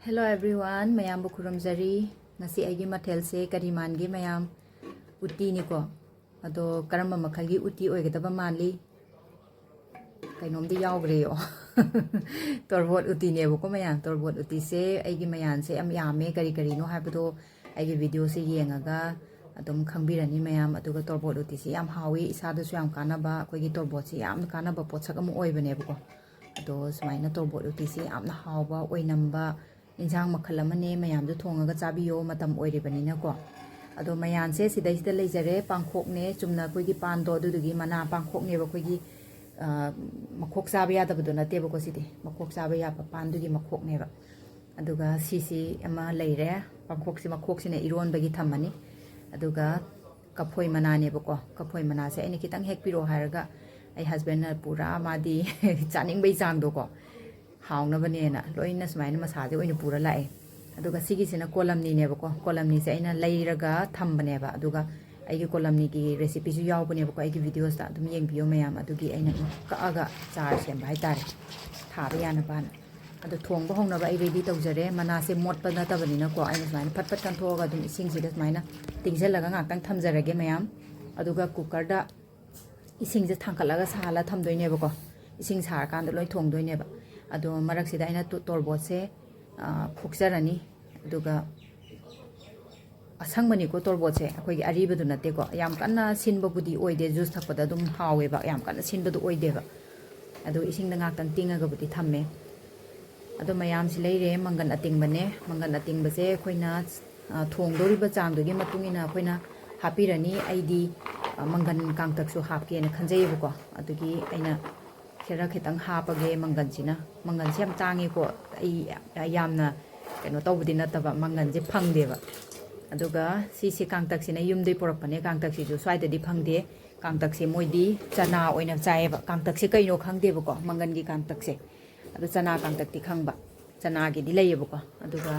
Hello everyone, mayam bu khuramjari. Ngasi aigi mathel se kari mangi mayam utti ni ko. Ado karamba makhalgi utti oigadaba mali. Kainom di yawgre yo. Torbot utti ne bu ko mayam torbot utti se aigi mayan se am yame kari no habdo aigi video se yengaga adum khangbirani mayam aduga torbot utti se yam hawi isada su yam kanaba koigi torbot se yam kanaba potsak am oibane bu ko. Ado sumaina torbot utti se yam na hawba oinamba इंजांग मखल अमने मयाम जो थोंगा चाबियो मतम ओइरेबनिना को अदो मयान से सिदाइसिदा लेजरे पांखोकने चुमना कोइगी पांदो दुदुगी मना पांखोकने बकोइगी मखोक चाबा यादबदो नतेबो को सिदि मखोक चाबा याबा पांदुगी मखोकने बा अदुगा CC अमा लेरे पांखोकसि मखोकसिने इरोनबगी थमनी अदुगा कफोय मनाने बको कफोय मना से अने खितंग हेकपिरो हारगा आई हस्बैंड ना पूरा मादी चानिंग बै चांगदो को हाउनबनेना लोइना सुमाइना मसाजे ओइना पूरा लाए अदुगा सिगिसिना कोलमनी नेबको कोलमनी से अइना लैरगा थंबनेबा अदुगा आइगी कोलमनी की रेसिपी सु यावबनेबको आइगी वीडियोस ता अदुम येंगबियो मयाम अदुगी अइना कागा चार सेम भाई तारे थाबा याना बान अदु थोंबो होंगनबा आई रेडी तौजरे मनासे मोटपा नतबनिना को अइना सुमाइना फटफट कंथोगा अदुम इसिंगसिदा सुमाइना तिंगजलगा ngaktang थमजरगे मयाम अदुगा कुकर दा इसिंगजे थांखलगा साला थमदोइनेबको इसिंग सार कांद लोइ थोंगदोइनेबा अदो मरक सिदा आइना तोरबोट से खुक्सरनी अदुगा असंगमनी को तोरबोट से अखोई अरीबदु नते को याम कन्ना सिनबबुदी ओइदे जुस थकपदा दुम हावेबा याम कन्ना सिनबदु ओइदेबा अदो इसिंग दा ngaktang tingaगबुदी थम्मे अदो मयाम सि लेरे मंगन अतिंगबसे अखोइना थोंगदोरिबा चांगदुगी मतुंगिना अखोइना हापिरनी आइदी मंगन कांगतकसु हापकेना खंजैबको अदुगी आइना खेरा खितंग हापगे मंगन से हम चांगे को यामना कनो तौबदी नतबा मंगन से फंगदेबा अदुगा सीसी कांगतक सिना युमदे पोरपने कांगतक सिजु स्वाइददी फंगदे कांगतक से मोइदी चना ओइना चाएबा कांगतक से कइनो खंगदेबको मंगन की कांगतक से अदु चना कांगतक ति खंगबा चना गी दि लैयेबको अदुगा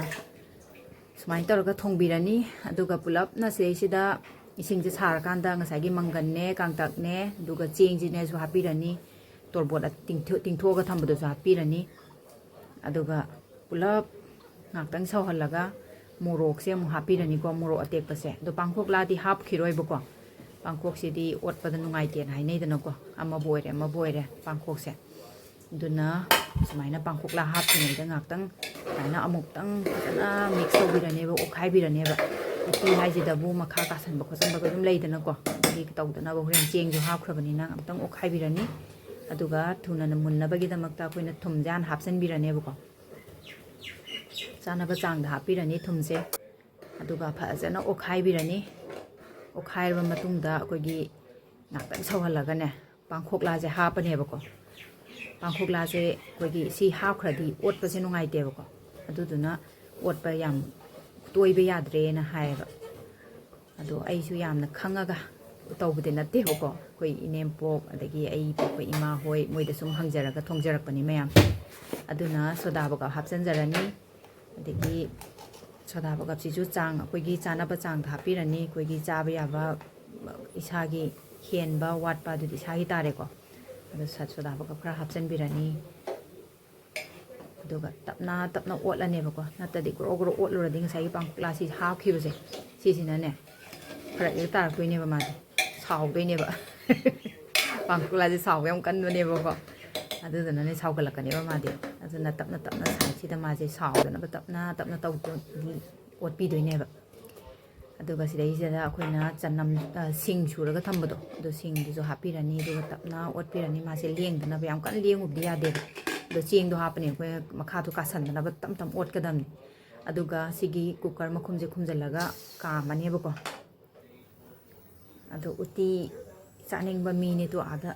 सुमाइन तौरगा थोंगबिरनी अदुगा पुलप ना सेसिदा इसिंग जे सार कांदा ngसागी मंगन ने कांगतक ने अदुगा चेंग जिने सु हापिरनी तोरबोट तिंथोगा थंबदो हापीरनी अदुगा पुलप ngaktang सौहलगा मोरोक से मु हापीरनी को मोरोक अटेकपसे दो पांखोक लादी हाप खिरोइबको पांखोक सिदी ओटपदा नुंगाइतेन हाइनैदनको अमा बोइरे पांखोक से दुना सुमाइना पांखोक ला हापसिनेदा ngaktang हाइना अमुक्तंग फजना मिक्स तौबिरनेबा ओखाइबिरनेबा उति हाइजिदाबु मखा कासनबा खोसनबा दुम लैदनको दि तौदनाबा होरेन चेंगजु हापख्रबनिना ngaktang ओखाइबिरनी अदुगा थुना मुन्नबगिदमक्ता अखोइना थुमजान हापसनबिरनेबको चानबा चांग हापिरनी थुमसे अदुगा फजना ओखाइबिरनी ओखाइरबा मतुंगदा अखोइगी नाक्तंग सौहलगाने पांखोकलाजे हापनेबको पांखोकलाजे अखोइगी सी हापख्रदी ओटपसे नुंगाइतेबको अदुदुना ओटपा याम तोइबा याद्रेना हायबा अदो आइसु यामना खंगागा तौबदे नतेबको कोई इनेमपोक अदगी आई पोक इमा होय मोइदा सुम हंगजरगा थोंगजरकपनी मयाम अदुना सोदाबगा हापसनजरनी अदगी सोदाबगा सिजु चांग अखोइगी चानाबा चांग हापिरनी अखोइगी चाबा याबा इसागी हेनबा वाटपा दुदि इसागी तारेको अदु सोदाबगा खरा हापसनबिरनी अदुगा तपना ओटलनेबको नतदि ग्रो ग्रो ओटलुरदि ngसाई पांखलासी हापखिबसे सिसिनाने खरा ए तारक्तोइनेबा मादि साउदोइनेबा पांखलाजे साउ याम कन्नोनेबको अदुदनाने साउगलकनेबा मादि अदुना तपना साइसिदा माजे साउदनबा तपना तौतो ओटपिदोइनेबा अदुगा सिदैसिदा अखोइना चन्नम सिंग सुरगा थंबदो अदु सिंग दिजो हापिरनी अदुगा तपना ओटपिरनी मासे लेंगदनबा याम कन लेंगुबदि यादेबा अदु चेंगदो हापने अखोइ मखादो कासनदनबा तम ओटकदमनि अदुगा सिगी कुकर मखुमजे खुमजलगा कामनेबको अदो उती चानिंगबा मीने तो आदा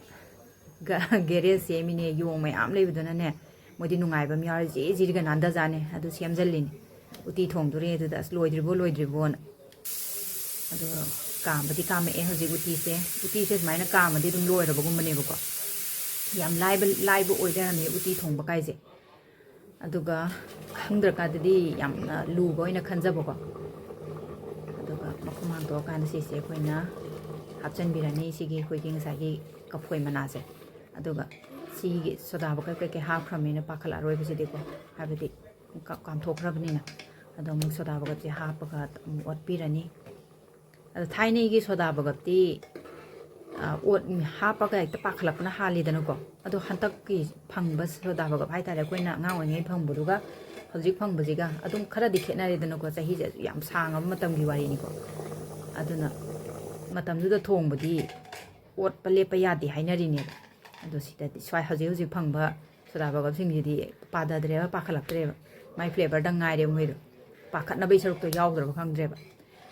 गेरेज सेमिने योंग मयाम लेबदुनाने मोदि नुंगाइबा मियार जिरिगा नांदा जाने अदु सेमजल्लिनि उती थोंगदुरे अदुदा अस लोइद्रिबोन अदो कामबदि कामे हजि उतीसे सुमाइना कामदि दुम लोइरबगुमनेबको याम लाइब ओइदरने उती थोंबा काइजे अदुगा खंद्रकाददि याम लुबा ओइना खंजबको अदुगा मखुमांग तो कान सिसे अखोइना हापचनबिरनी सिगी अखोइगी ngसागी कफोय मनासे अदुगा सिगी सोदाबका के हापख्रमेना पाखला रोइबसिदिको हाबदि ꯀꯥꯝꯊꯣꯛꯈ꯭ꯔꯕꯅꯤꯅ ꯑꯗꯣ ꯑꯃꯨꯛ ꯁꯣꯗꯥ ꯕꯒꯞꯁꯦ ꯍꯥꯞꯄꯒ ꯑꯃꯨꯛ ꯑꯣꯠꯄꯤꯔꯅꯤ ꯑꯗꯣ ꯊꯥꯏꯅꯒꯤ ꯁꯣꯗꯥ ꯕꯒꯞꯇꯤ ꯑꯣꯠ ꯍꯥꯞꯄꯒ ꯍꯦꯛꯇ ꯄꯥꯈꯠꯂꯛꯄꯅ ꯍꯥꯜꯂꯤꯗꯅꯀꯣ ꯑꯗꯣ ꯍꯟꯗꯛꯀꯤ ꯐꯪꯕ ꯁꯣꯗꯥ ꯕꯒꯞ ꯍꯥꯏꯇꯥꯔꯦ ꯑꯩꯈꯣꯏꯅ ꯑꯉꯥꯡ ꯑꯣꯏꯔꯤꯉꯩ ꯐꯪꯕꯗꯨꯒ ꯍꯧꯖꯤꯛ ꯐꯪꯕꯁꯤꯒ ꯑꯗꯨꯝ ꯈꯔꯗꯤ ꯈꯦꯠꯅꯔꯦꯗꯅꯀꯣ ꯆꯍꯤꯁꯦ ꯌꯥꯝ ꯁꯥꯡꯉꯕ ꯃꯇꯝꯒꯤ ꯋꯥꯔꯤꯅꯤꯀꯣ ꯑꯗꯨꯅ ꯃꯇꯝꯗꯨꯗ ꯊꯣꯡꯕꯗꯤ ꯑꯣꯠꯄ ꯂꯦꯞꯄ ꯌꯥꯗꯦ ꯍꯥꯏꯅꯔꯤꯅꯦꯕ ꯑꯗꯣ ꯁꯤꯗꯗꯤ ꯍꯧꯖꯤꯛ ꯐꯪꯕ ꯁꯣꯗꯥ ꯕꯒꯞꯁꯤꯡꯁꯤꯗꯤ ꯄꯥꯗꯗ꯭ꯔꯦꯕ ꯄꯥꯈꯠꯂꯛꯇ꯭ꯔꯦꯕ ꯃꯥꯏ ꯐ꯭ꯂꯦꯕꯔꯗꯪ ꯉꯥꯏꯔꯦ ꯃꯣꯏꯗꯣ ꯄꯥꯈꯠꯅꯕꯒꯤ ꯁꯔꯨꯛꯇꯣ ꯌꯥꯎꯗ꯭ꯔꯕ ꯈꯪꯗ꯭ꯔꯦꯕ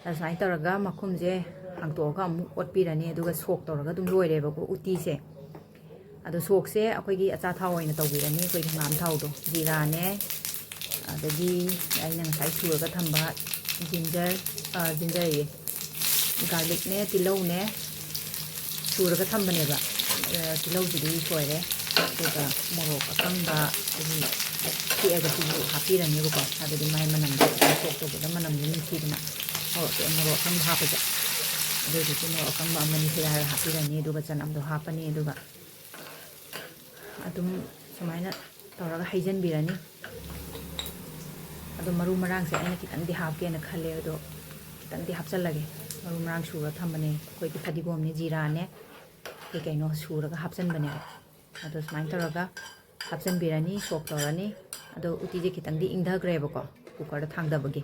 ꯑꯗ ꯁꯨꯃꯥꯏꯅ ꯇꯧꯔꯒ ꯃꯈꯨꯝꯁꯦ ꯍꯥꯡꯇꯣꯛꯑꯒ ꯑꯃꯨꯛ ꯑꯣꯠꯄꯤꯔꯅꯤ ꯑꯗꯨꯒ ꯁꯣꯛ ꯇꯧꯔꯒ ꯑꯗꯨꯝ ꯂꯣꯏꯔꯦꯕꯀꯣ ꯎꯇꯤꯁꯦ ꯑꯗꯣ ꯁꯣꯛꯁꯦ ꯑꯩꯈꯣꯏꯒꯤ ꯑꯆꯥꯊꯥꯎ ꯑꯣꯏꯅ ꯇꯧꯕꯤꯔꯅꯤ ꯑꯩꯈꯣꯏꯒꯤ ꯍꯪꯒꯥꯝ ꯊꯥꯎꯗꯣ ꯖꯤꯔꯥꯅꯦ ꯑꯗꯒꯤ ꯑꯩꯅ ꯉꯁꯥꯏ ꯁꯨꯔꯒ ꯊꯝꯕ ꯖꯤꯟꯖꯔ ꯒꯥꯔꯂꯤꯛꯅꯦ ꯇꯤꯜꯍꯧꯅꯦ ꯁꯨꯔꯒ ꯊꯝꯕꯅꯦꯕ ꯇꯤꯜꯍꯧꯁꯤꯗꯤ ꯁꯣꯏꯔꯦ ꯑꯗꯨꯒ ꯃꯣꯔꯣꯛ ꯑꯀꯪꯕ ꯊꯦꯛꯑꯒ ꯁꯤꯁꯨ ꯍꯥꯞꯄꯤꯔꯅꯦꯕꯀꯣ ꯍꯥꯏꯕꯗꯤ ꯃꯥꯏ ꯃꯅꯝꯗꯣ ꯁꯣꯛ ꯇꯧꯕꯗ ꯃꯅꯝꯗꯣ ꯅꯨꯡꯁꯤꯗꯅ ꯃꯣꯔꯣꯛ ꯑꯀꯪꯕ ꯍꯥꯞꯄꯁꯦ ꯑꯗꯨꯗꯨꯁꯨ ꯃꯣꯔꯣꯛ ꯑꯀꯪꯕ ꯑꯃꯅꯤ ꯊꯦꯛꯑꯒ ꯍꯥꯞꯄꯤꯔꯅꯤ ꯑꯗꯨꯒ ꯆꯅꯝꯗꯣ ꯍꯥꯞꯄꯅꯤ ꯑꯗꯨꯒ ꯑꯗꯨꯝ ꯁꯨꯃꯥꯏꯅ ꯇꯧꯔꯒ ꯍꯩꯖꯤꯟꯕꯤꯔꯅꯤ ꯑꯗꯣ ꯃꯔꯨ ꯃꯔꯥꯡꯁꯦ ꯑꯩꯅ ꯈꯤꯇꯪꯗꯤ ꯍꯥꯞꯀꯦꯅ ꯈꯜꯂꯦ ꯑꯗꯣ ꯈꯤꯇꯪꯗꯤ ꯍꯥꯞꯆꯜꯂꯒꯦ ꯃꯔꯨ ꯃꯔꯥꯡ ꯁꯨꯔ ꯊꯝꯕꯅꯦ ꯑꯩꯈꯣꯏꯒꯤ ꯐꯗꯤꯒꯣꯝꯅꯦ ꯖꯤꯔꯥꯅꯦ ꯀꯩꯅꯣ ꯁꯨꯔꯒ ꯍꯥꯞꯆꯟꯕꯅꯦꯕ ꯑꯗꯣ ꯁꯨꯃꯥꯏꯅ ꯇꯧꯔꯒ ꯍꯥꯞꯆꯟꯕꯤꯔꯅꯤ ꯁꯣꯛ ꯇꯧꯔꯅꯤ ꯑꯗꯣ ꯎꯇꯤꯁꯦ ꯈꯤꯇꯪꯗꯤ ꯏꯪꯊꯈ꯭ꯔꯦꯕꯀꯣ ꯀꯨꯀꯔꯗ ꯊꯥꯡꯗꯕꯒꯤ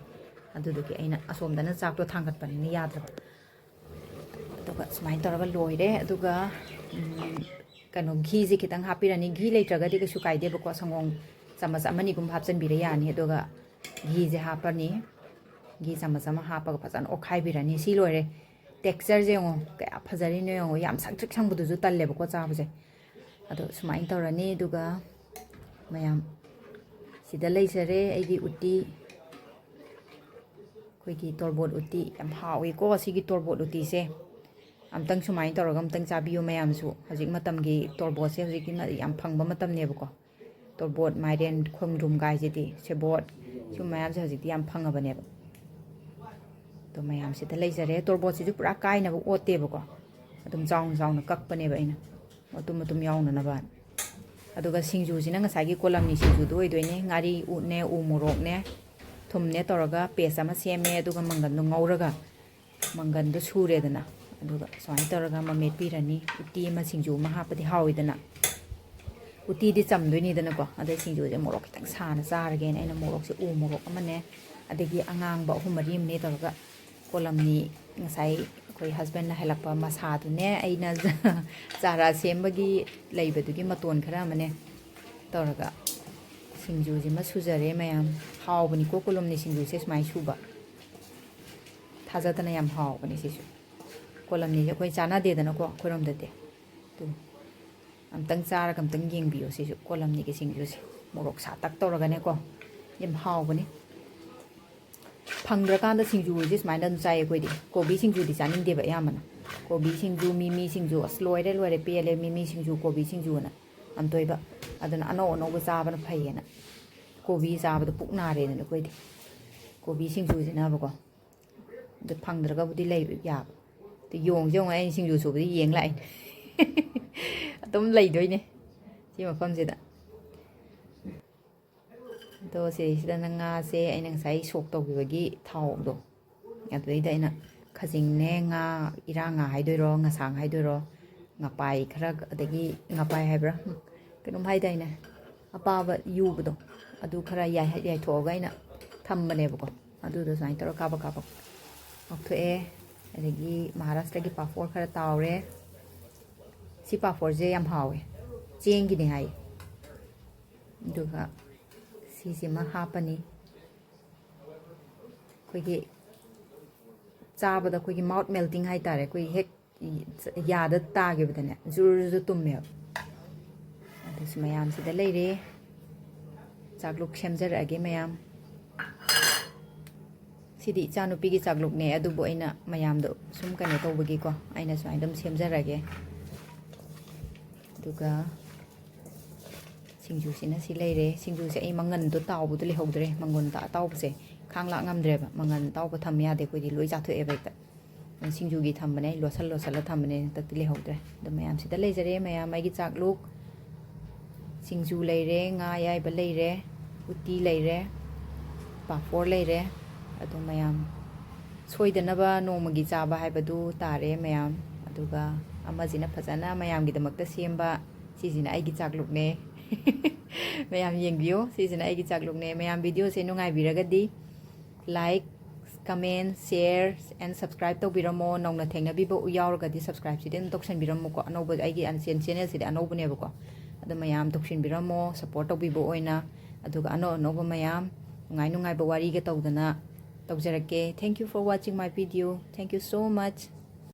ꯑꯗꯨꯗꯨꯒꯤ ꯑꯩꯅ ꯑꯁꯣꯝꯗꯅ ꯆꯥꯛꯇꯣ ꯊꯥꯡꯒꯠꯄꯅꯤꯅ ꯌꯥꯗ꯭ꯔꯕ ꯑꯗꯨꯒ ꯁꯨꯃꯥꯏꯅ ꯇꯧꯔꯒ ꯂꯣꯏꯔꯦ ꯑꯗꯨꯒ ꯀꯩꯅꯣ ꯘꯤꯁꯦ ꯈꯤꯇꯪ ꯍꯥꯞꯄꯤꯔꯅꯤ ꯘꯤ ꯂꯩꯇ꯭ꯔꯒꯗꯤ ꯀꯩꯁꯨ ꯀꯥꯏꯗꯦꯕꯀꯣ ꯁꯪꯒꯣꯝ ꯆꯥꯃꯁ ꯑꯃꯅꯤꯒꯨꯝꯕ ꯍꯥꯞꯆꯤꯟꯕꯤꯔ ꯌꯥꯅꯤ ꯑꯗꯨꯒ ꯘꯤꯁꯦ ꯍꯥꯞꯄꯅꯤ ꯘꯤ ꯆꯥꯃꯁ ꯑꯃ ꯍꯥꯞꯄꯒ ꯐꯖꯅ ꯑꯣꯠꯈꯥꯏꯕꯤꯔꯅꯤ ꯁꯤ ꯂꯣꯏꯔꯦ ꯇꯦꯛꯆꯔꯁꯦ ꯌꯦꯡꯉꯣ ꯀꯌꯥ ꯐꯖꯔꯤꯅꯣ ꯌꯦꯡꯉꯣ ꯌꯥꯝ ꯁꯪꯇ꯭ꯔꯤꯛ ꯁꯪꯕꯗꯨꯁꯨ ꯇꯜꯂꯦꯕꯀꯣ ꯆꯥꯕꯁꯦ ꯑꯗꯣ ꯁꯨꯃꯥꯏꯅ ꯇꯧꯔꯅꯤ ꯑꯗꯨꯒ ꯃꯌꯥꯝ ꯁꯤꯗ ꯂꯩꯖꯔꯦ ꯑꯩꯒꯤ ꯎꯇꯤ ꯑꯩꯈꯣꯏꯒꯤ ꯇꯣꯔꯕꯣꯠ ꯎꯇꯤ ꯌꯥꯝ ꯍꯥꯎꯏꯀꯣ ꯁꯤꯒꯤ ꯇꯣꯔꯕꯣꯠ ꯎꯇꯤꯁꯦ ꯑꯝꯇꯪ ꯁꯨꯃꯥꯏꯅ ꯇꯧꯔꯒ ꯑꯝꯇꯪ ꯆꯥꯕꯤꯌꯨ ꯃꯌꯥꯝꯁꯨ ꯍꯧꯖꯤꯛ ꯃꯇꯝꯒꯤ ꯇꯣꯔꯕꯣꯠꯁꯦ ꯍꯧꯖꯤꯛꯀꯤ ꯌꯥꯝ ꯐꯪꯕ ꯃꯇꯝꯅꯦꯕꯀꯣ ꯇꯣꯔꯕꯣꯠ ꯃꯥꯏꯔꯦꯟ ꯈꯣꯡꯗ꯭ꯔꯨꯝ ꯀꯥꯏꯁꯤꯗꯤ ꯁꯦꯕꯣꯠ ꯁꯤꯒꯨꯝꯕ ꯃꯌꯥꯝꯁꯦ ꯍꯧꯖꯤꯛꯇꯤ ꯌꯥꯝ ꯐꯪꯉꯕꯅꯦꯕ ꯑꯗꯣ ꯃꯌꯥꯝꯁꯤꯗ ꯂꯩꯖꯔꯦ ꯇꯣꯔꯕꯣꯠꯁꯤꯁꯨ ꯄꯨꯔꯥ ꯀꯥꯏꯅꯕ ꯑꯣꯠꯇꯦꯕꯀꯣ ꯑꯗꯨꯝ ꯆꯥꯎꯅ ꯆꯥꯎꯅ ꯀꯛꯄꯅꯦꯕ ꯑꯩꯅ ꯃꯇꯨꯝ ꯃꯇꯨꯝ ꯌꯥꯎꯅꯅꯕ ꯑꯗꯨꯒ ꯁꯤꯡꯖꯨꯁꯤꯅ ꯉꯁꯥꯏꯒꯤ ꯀꯣꯂꯝꯅꯤ ꯁꯤꯡꯖꯨꯗꯣ ꯑꯣꯏꯗꯣꯏꯅꯦ ꯉꯥꯔꯤ ꯎꯠꯅꯦ ꯎ ꯃꯣꯔꯣꯛꯅꯦ ꯊꯨꯝꯅꯦ ꯇꯧꯔꯒ ꯄꯦꯁ ꯑꯃ ꯁꯦꯝꯃꯦ ꯑꯗꯨꯒ ꯃꯪꯒꯟꯗꯣ ꯉꯧꯔꯒ ꯃꯪꯒꯟꯗꯣ ꯁꯨꯔꯦꯗꯅ ꯑꯗꯨꯒ ꯁꯨꯃꯥꯏꯅ ꯇꯧꯔꯒ ꯑꯃ ꯃꯦꯠꯄꯤꯔꯅꯤ ꯎꯇꯤ ꯑꯃ ꯁꯤꯡꯖꯨ ꯑꯃ ꯍꯥꯞꯄꯗꯤ ꯍꯥꯎꯏꯗꯅ ꯎꯇꯤꯗꯤ ꯆꯝꯗꯣꯏꯅꯤꯗꯅꯀꯣ ꯑꯗꯩ ꯁꯤꯡꯖꯨꯁꯦ ꯃꯣꯔꯣꯛ ꯈꯤꯇꯪ ꯁꯥꯅ ꯆꯥꯔꯒꯦꯅ ꯑꯩꯅ ꯃꯣꯔꯣꯛꯁꯦ ꯎ ꯃꯣꯔꯣꯛ ꯑꯃꯅꯦ ꯑꯗꯒꯤ ꯑꯉꯥꯡꯕ 3-4 ꯑꯃꯅꯦ ꯇꯧꯔꯒ ꯀꯣꯂꯝꯅꯤ ꯉꯁꯥꯏ ꯑꯩꯈꯣꯏ ꯍꯁꯕꯦꯟꯅ ꯍꯦꯜꯂꯛꯄ ꯃꯁꯥꯗꯨꯅꯦ ꯑꯩꯅ ꯆꯥꯔꯥ ꯁꯦꯝꯕꯒꯤ ꯂꯩꯕꯗꯨꯒꯤ ꯃꯇꯣꯟ ꯈꯔ ꯑꯃꯅꯦ ꯇꯧꯔꯒ ꯁꯤꯡꯖꯨꯁꯤꯃ ꯁꯨꯖꯔꯦ ꯃꯌꯥꯝ ꯍꯥꯎꯕꯅꯤꯀꯣ ꯀꯣꯂꯝꯅꯤ ꯁꯤꯡꯖꯨꯁꯦ ꯁꯨꯃꯥꯏꯅ ꯁꯨꯕ ꯊꯥꯖꯗꯅ ꯌꯥꯝ ꯍꯥꯎꯕꯅꯦ ꯁꯤꯁꯨ ꯀꯣꯂꯝꯅꯤꯁꯦ ꯑꯩꯈꯣꯏ ꯆꯥꯟꯅꯗꯦꯗꯅꯀꯣ ꯑꯩꯈꯣꯏꯔꯣꯝꯗꯗꯤ ꯑꯗꯨ ꯑꯝꯇꯪ ꯆꯥꯔꯒ ꯑꯝꯇꯪ ꯌꯦꯡꯕꯤꯌꯣ ꯁꯤꯁꯨ ꯀꯣꯂꯝꯅꯤꯒꯤ ꯁꯤꯡꯖꯨꯁꯦ ꯃꯣꯔꯣꯛ ꯁꯥꯇꯛ ꯇꯧꯔꯒꯅꯦꯀꯣ ꯌꯥꯝ ꯍꯥꯎꯕꯅꯤ ꯐꯪꯗ꯭ꯔꯀꯥꯟꯗ ꯁꯤꯡꯖꯨꯁꯦ ꯁꯨꯃꯥꯏꯅ ꯑꯗꯨꯝ ꯆꯥꯏ ꯑꯩꯈꯣꯏꯗꯤ ꯀꯣꯕꯤ ꯁꯤꯡꯖꯨꯗꯤ ꯆꯥꯅꯤꯡꯗꯦꯕ ꯑꯌꯥꯝꯕꯅ ꯀꯣꯕꯤ ꯁꯤꯡꯖꯨ ꯃꯤꯃꯤ ꯁꯤꯡꯖꯨ ꯑꯁ ꯂꯣꯏꯔꯦ ꯄꯦꯜꯂꯦ ꯃꯤꯃꯤ ꯁꯤꯡꯖꯨ ꯀꯣꯕꯤ ꯁꯤꯡꯖꯨꯅ ꯑꯝꯇꯣꯏꯕ ꯑꯗꯨꯅ ꯑꯅꯧ ꯑꯅꯧꯕ ꯆꯥꯕꯅ ꯐꯩꯌꯦꯅ ꯀꯣꯕꯤ ꯆꯥꯕꯗ ꯄꯨꯛ ꯅꯥꯔꯦꯗꯅ ꯑꯩꯈꯣꯏꯗꯤ ꯀꯣꯕꯤ ꯁꯤꯡꯖꯨꯁꯤꯅꯕꯀꯣ ꯑꯗꯨ ꯐꯪꯗ꯭ꯔꯒꯕꯨꯗꯤ ꯂꯩꯕ ꯌꯥꯕ ꯑꯗꯨ ꯌꯣꯡꯁꯦ ꯌꯦꯡꯉꯣ ꯑꯩꯅ ꯁꯤꯡꯖꯨ ꯁꯨꯕꯗꯤ ꯌꯦꯡ ꯂꯥꯛꯏꯅꯦ ꯑꯗꯨꯝ ꯂꯩꯗꯣꯏꯅꯦ ꯁꯤ ꯃꯐꯝꯁꯤꯗ ꯑꯗꯣ ꯁꯤꯗꯩꯁꯤꯗꯅ ꯉꯥꯁꯦ ꯑꯩꯅ ꯉꯁꯥꯏ ꯁꯣꯛ ꯇꯧꯈꯤꯕꯒꯤ ꯊꯥꯎꯗꯣ ꯑꯗꯨꯗꯩꯗ ꯑꯩꯅ ꯈꯖꯤꯡꯅꯦ ꯉꯥ ꯏꯔꯥꯡ ꯉꯥ ꯍꯥꯏꯗꯣꯏꯔꯣ ꯉꯁꯥꯡ ꯍꯥꯏꯗꯣꯏꯔꯣ ꯉꯄꯥꯏ ꯈꯔ ꯑꯗꯒꯤ ꯉꯄꯥꯏ ꯍꯥꯏꯕ꯭ꯔꯥ ꯀꯩꯅꯣꯝ ꯍꯥꯏꯗꯥꯏꯅꯦ ꯑꯄꯥꯕ ꯌꯨꯕꯗꯣ ꯑꯗꯨ ꯈꯔ ꯌꯥꯏꯊꯣꯛꯑꯒ ꯑꯩꯅ ꯊꯝꯕꯅꯦꯕꯀꯣ ꯑꯗꯨꯗꯣ ꯁꯨꯃꯥꯏꯅ ꯇꯧꯔꯒ ꯀꯥꯕꯛ ꯉꯧꯊꯣꯛꯑꯦ ꯑꯗꯒꯤ ꯃꯍꯥꯔꯥꯁꯇ꯭ꯔꯒꯤ ꯄꯥꯐꯣꯔ ꯈꯔ ꯇꯥꯎꯔꯦ ꯁꯤ ꯄꯥꯐꯣꯔꯁꯦ ꯌꯥꯝ ꯍꯥꯎꯋꯦ ꯆꯦꯡꯒꯤꯅꯦ ꯍꯥꯏꯌꯦ ꯑꯗꯨꯒ ꯁꯤꯁꯤꯃ ꯍꯥꯞꯄꯅꯤ ꯑꯩꯈꯣꯏꯒꯤ ꯆꯥꯕꯗ ꯑꯩꯈꯣꯏꯒꯤ ꯃꯥꯎꯠ ꯃꯦꯜꯇꯤꯡ ꯍꯥꯏꯇꯥꯔꯦ ꯑꯩꯈꯣꯏ ꯍꯦꯛ ꯌꯥꯗ ꯇꯥꯈꯤꯕꯗꯅꯦ ꯖꯨꯔ ꯇꯨꯝꯃꯦꯕ ꯑꯗꯨꯁꯨ ꯃꯌꯥꯝꯁꯤꯗ ꯂꯩꯔꯦ ꯆꯥꯛꯂꯨꯛ ꯁꯦꯝꯖꯔꯛꯑꯒꯦ ꯃꯌꯥꯝ ꯁꯤꯗꯤ ꯏꯆꯥꯅꯨꯄꯤꯒꯤ ꯆꯥꯛꯂꯨꯛꯅꯦ ꯑꯗꯨꯕꯨ ꯑꯩꯅ ꯃꯌꯥꯝꯗꯣ ꯁꯨꯝ ꯀꯩꯅꯣ ꯇꯧꯕꯒꯤꯀꯣ ꯑꯩꯅ ꯁꯨꯃꯥꯏꯅ ꯑꯗꯨꯝ ꯁꯦꯝꯖꯔꯒꯦ ꯑꯗꯨꯒ ꯁꯤꯡꯖꯨꯁꯤꯅ ꯁꯤ ꯂꯩꯔꯦ ꯁꯤꯡꯖꯨꯁꯦ ꯑꯩ ꯃꯪꯒꯟꯗꯣ ꯇꯥꯎꯕꯗꯣ ꯂꯩꯍꯧꯗ꯭ꯔꯦ ꯃꯪꯒꯟ ꯑꯇꯥꯎꯕꯁꯦ ꯈꯥꯡ ꯂꯥꯛ ꯉꯝꯗ꯭ꯔꯦꯕ ꯃꯪꯒꯟ ꯑꯇꯥꯎꯕ ꯊꯝ ꯌꯥꯗꯦ ꯑꯩꯈꯣꯏꯗꯤ ꯂꯣꯏ ꯆꯥꯊꯣꯛꯑꯦꯕ ꯍꯦꯛꯇ ꯁꯤꯡꯖꯨꯒꯤ ꯊꯝꯕꯅꯦ ꯑꯩ ꯂꯣꯠꯁꯜꯂ ꯊꯝꯕꯅꯦ ꯍꯟꯗꯛꯇꯤ ꯂꯩꯍꯧꯗ꯭ꯔꯦ ꯑꯗꯣ ꯃꯌꯥꯝꯁꯤꯗ ꯂꯩꯖꯔꯦ ꯃꯌꯥꯝ ꯑꯩꯒꯤ ꯆꯥꯛꯂꯨꯛ ꯁꯤꯡꯖꯨ ꯂꯩꯔꯦ ꯉꯥ ꯑꯌꯥꯏꯕ ꯂꯩꯔꯦ ꯎꯇꯤ ꯂꯩꯔꯦ ꯄꯥꯐꯣꯔ ꯂꯩꯔꯦ ꯑꯗꯨ ꯃꯌꯥꯝ ꯁꯣꯏꯗꯅꯕ ꯅꯣꯡꯃꯒꯤ ꯆꯥꯕ ꯍꯥꯏꯕꯗꯨ ꯇꯥꯔꯦ ꯃꯌꯥꯝ ꯑꯗꯨꯒ ꯑꯃꯁꯤꯅ ꯐꯖꯅ ꯃꯌꯥꯝꯒꯤꯗꯃꯛꯇ ꯁꯦꯝꯕ ꯁꯤꯁꯤꯅ ꯑꯩꯒꯤ ꯆꯥꯛꯂꯨꯛꯅꯦ ꯃꯌꯥꯝ ꯌꯦꯡꯕꯤꯌꯣ ꯁꯤꯁꯤꯅ ꯑꯩꯒꯤ ꯆꯥꯛꯂꯨꯛꯅꯦ ꯃꯌꯥꯝ ꯚꯤꯗꯤꯑꯣꯁꯦ ꯅꯨꯡꯉꯥꯏꯕꯤꯔꯒꯗꯤ ꯂꯥꯏꯛ ꯀꯃꯦꯟ ꯁꯦꯌꯔ ꯑꯦꯟ ꯁꯕꯁꯀ꯭ꯔꯥꯏꯕ ꯇꯧꯕꯤꯔꯝꯃꯣ ꯅꯧꯅ ꯊꯦꯡꯅꯕꯤꯕ ꯌꯥꯎꯔꯒꯗꯤ ꯁꯕꯁꯀ꯭ꯔꯥꯏꯕꯁꯤꯗꯤ ꯑꯗꯨꯝ ꯇꯧꯁꯟꯕꯤꯔꯝꯃꯣꯀꯣ ꯑꯅꯧꯕ ꯑꯩꯒꯤ ꯆꯦꯅꯦꯜꯁꯤꯗꯤ ꯑꯅꯧꯕꯅꯦꯕꯀꯣ ꯑꯗꯣ ꯃꯌꯥꯝ ꯇꯧꯁꯤꯟꯕꯤꯔꯝꯃꯣ ꯁꯞꯄꯣꯔꯠ ꯇꯧꯕꯤꯕ ꯑꯣꯏꯅ ꯑꯗꯨꯒ ꯑꯅꯧ ꯑꯅꯧꯕ ꯃꯌꯥꯝ ꯅꯨꯡꯉꯥꯏꯕ ꯋꯥꯔꯤꯒ ꯇꯧꯗꯅ ꯇꯧꯖꯔꯛꯀꯦ thank you for watching my video thank you so ꯃꯆ